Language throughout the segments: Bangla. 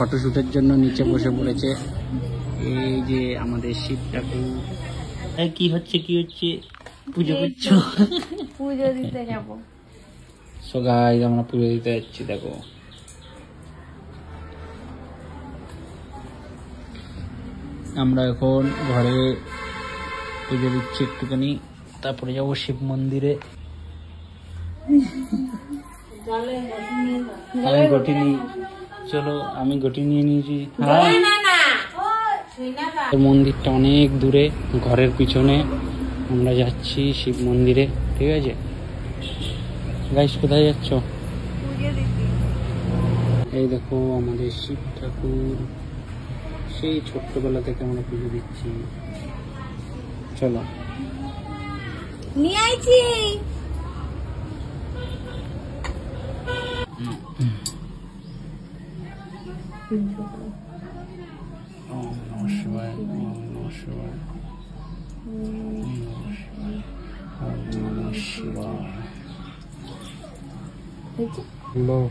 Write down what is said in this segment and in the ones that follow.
ফটোশুটের জন্য নিচে বসে পড়েছে। এই যে আমাদের শিব ঠাকুর। কি হচ্ছে পুজো করছো? পুজো দিতে যাবো। সো গাইস আমরা পুজো দিতে যাচ্ছি। দেখো আমরা এখন ঘরে পুজো দিচ্ছি একটুখানি, তারপরে যাবো শিব মন্দিরে। আমি গটি নিয়ে চলো, আমি গটি নিয়ে নিয়েছি। মন্দিরটা অনেক দূরে, ঘরের পিছনে। আমরা যাচ্ছি শিব মন্দিরে, ঠিক আছে গাইস? কোথায় যাচ্ছ? এই দেখো আমাদের শিব ঠাকুর, সেই ছোট্টবেলা থেকে আমরা পুজো দিচ্ছি। চলো নিয়ে আইছি।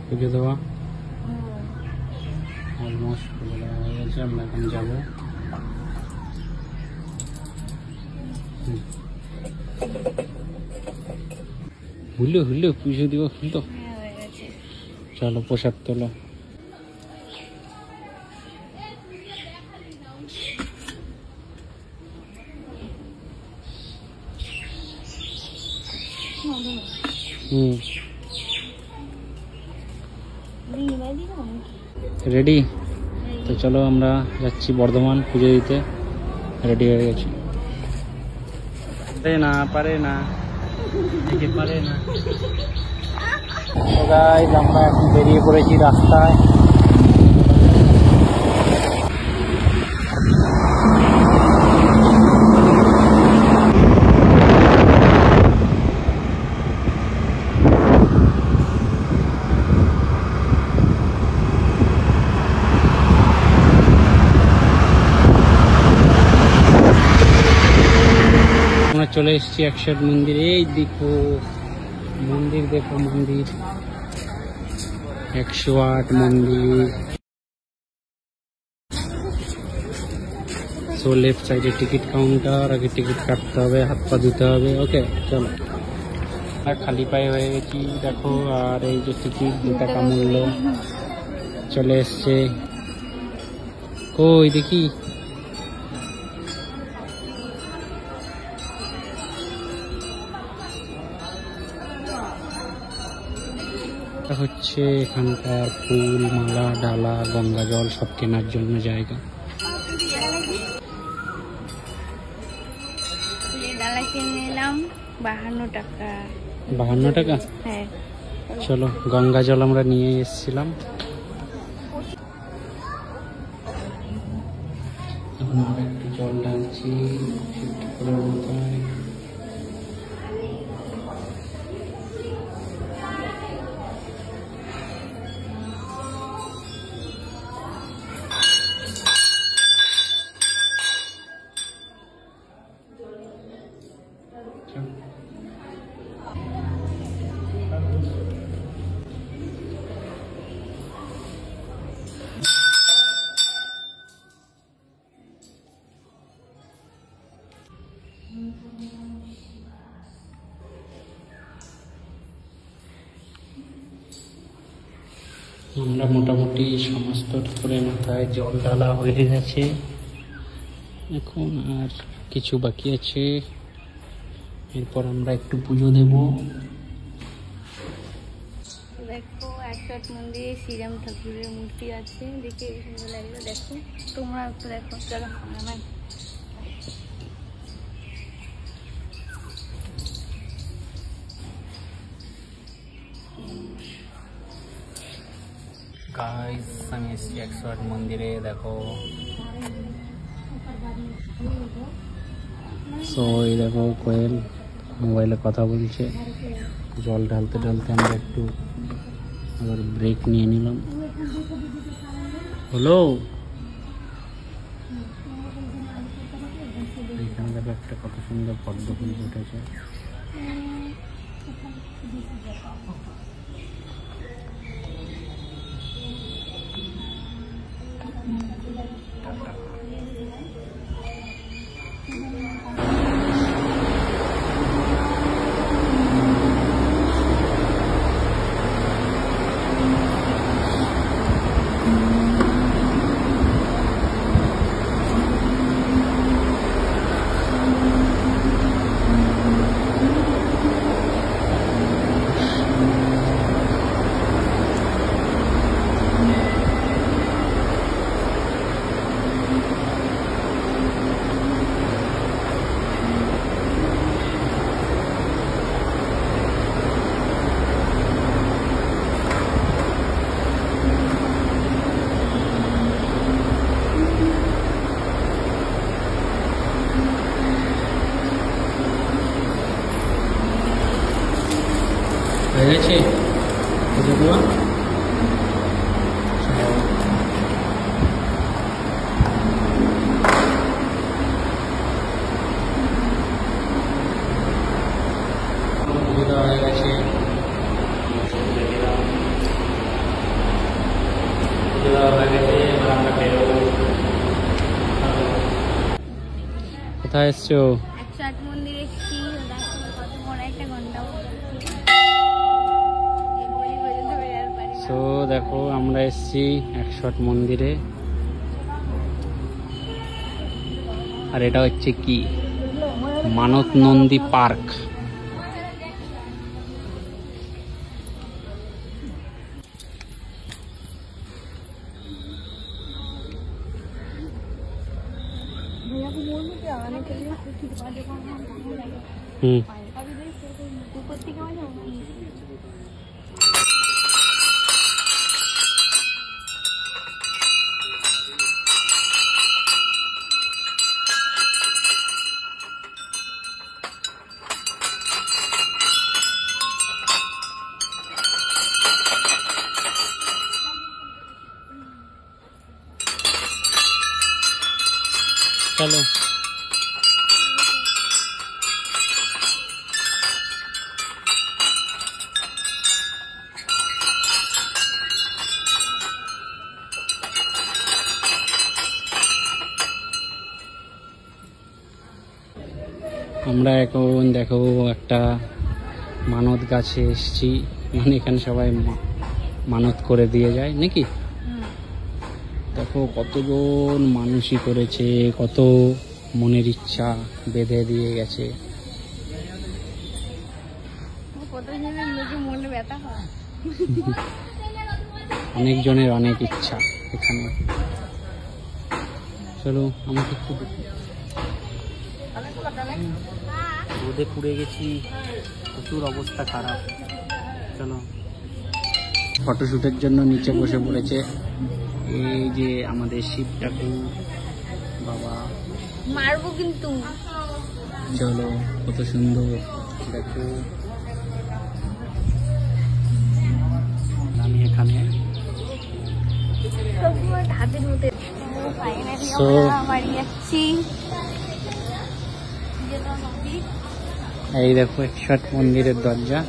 পুজো দেওয়া অলমোস্ট পুজো দেওয়া হয়ে গেছে। আমরা এখন যাবো। হুলো পুজো দিব তো। চলো প্রসাদ তোলো। রেডি? তো চলো আমরা যাচ্ছি বর্ধমান পুজো দিতে। রেডি হয়ে গেছি। পারে না তো গাইস আমরা এখন বেরিয়ে পড়েছি রাস্তায়। আমরা চলে এসেছি 108 মন্দির। এই দেখো মন্দির, দেখো মন্দির 108 মন্দির। সো লেফট সাইডে টিকিট কাউন্টার, আগে টিকিট কাটতে হবে, হাত পা ধুতে হবে। ওকে চলো। খালি পায়ে হয়ে গেছি দেখো। আর এই যে টিকিট 2 টাকা মূল্য চলে এসছে। কই দেখি? হচ্ছে এখানকার ফুল, মালা, ডালা, গঙ্গা জল সব কেনার জন্য জায়গা। ডালা কিনে নিলাম 52 টাকা। 52 টাকা? হ্যাঁ। চলো গঙ্গা জল আমরা নিয়ে এসেছিলাম। এখন আমরা একটু জল ঢালছি আমরা মোটামুটি সমস্ত ঠাকুরের মাথায় জল ঢালা হয়ে গেছে। এখন আর কিছু বাকি আছে, এরপর আমরা একটু পুজো দেব। দেখো 108 মন্দিরে শ্রীরাম ঠাকুরের মূর্তি আছে, দেখে সুন্দর লাগলো। দেখো তোমরা একটু দেখো। চলো আমার গাইস আমি এসেছি 108 মন্দিরে। দেখো সো এই দেখো কোয়েল মোবাইলে কথা বলছে। জল ঢালতে ঢালতে আমরা একটু আবার ব্রেক নিয়ে নিলাম। হলো এখানে দেখো একটা কত সুন্দর পদ্ম ফুল ফুটেছে। হয়ে গেছে পুজো দেওয়া? পুজো দেওয়া হয়ে গেছে, পুজো দেওয়া হয়ে গেছে। এবার আমরা বেরোবো। কোথায় এসছো? 108 মন্দিরে এসেছি। দেখো কত বড় একটা ঘন্টা। সো দেখো আমরা এসেছি 108 মন্দিরে। আর এটা হচ্ছে কি মানত নন্দী পার্ক। চলো আমরা এখন দেখো একটা মানত গাছে এসেছি, মানে এখানে সবাই মানত করে দিয়ে যায় নাকি। দেখো কতজন মানুষই করেছে, কত মনের ইচ্ছা বেঁধে দিয়ে গেছে। অনেকজনের অনেক ইচ্ছা এখানে। চলো আমাকে একটু রোদে পুড়ে গেছি, প্রচুর অবস্থা খারাপ। চলো ফটোশুটের জন্য নিচে বসে পড়েছে এই যে আমাদের শিব ঠাকুর বাবা। মারবো কিন্তু। চলো কত সুন্দর দেখো। আমি এখানে হাতের মধ্যে বাড়ি যাচ্ছি। এই দেখো 108 মন্দিরের দরজা।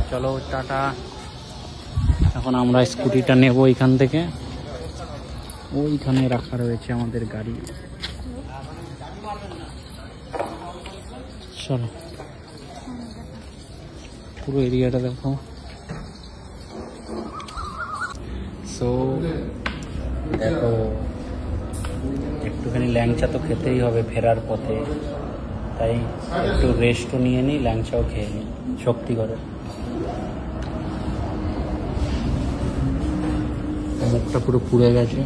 চলো টাটা। এখন আমরা স্কুটিটা নেব এখান থেকে, ওইখানে রাখা রয়েছে আমাদের গাড়ি। চলো পুরো এরিয়াটা দেখো। সো দেখো একটুখানি ল্যাংচা তো খেতেই হবে ফেরার পথে, তাই একটু রেস্টও নিয়ে নিই, ল্যাংচাও খেয়ে নিই শক্তি করে। মুখটা পুরো পুড়ে গেছে,